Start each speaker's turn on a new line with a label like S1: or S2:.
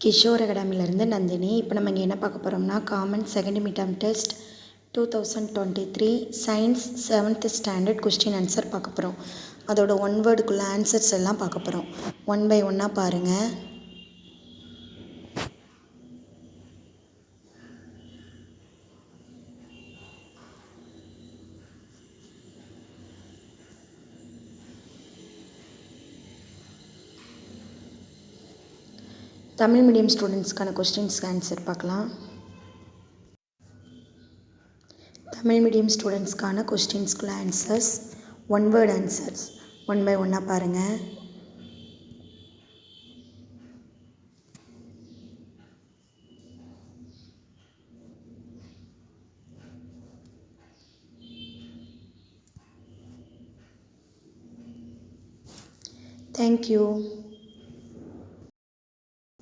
S1: கிஷோர் அகாடமிலேருந்து நந்தினி. இப்போ நம்ம இங்கே என்ன பார்க்க போகிறோம்னா common second midterm test 2023 science 7th standard question answer பார்க்க போகிறோம். அதோட ஒன் வேர்டுக்குள்ள ஆன்சர்ஸ் எல்லாம் பார்க்க போகிறோம். ஒன் பை ஒன்னாக பாருங்கள். தமிழ் மீடியம் ஸ்டூடெண்ட்ஸ்க்கான கொஸ்டின்ஸ்க்கு ஆன்சர் பார்க்கலாம். தமிழ் மீடியம் ஸ்டூடெண்ட்ஸ்க்கான கொஸ்டின்ஸ்க்குள்ள answers one word answers one by ஒன்னாக பாருங்கள். Thank you.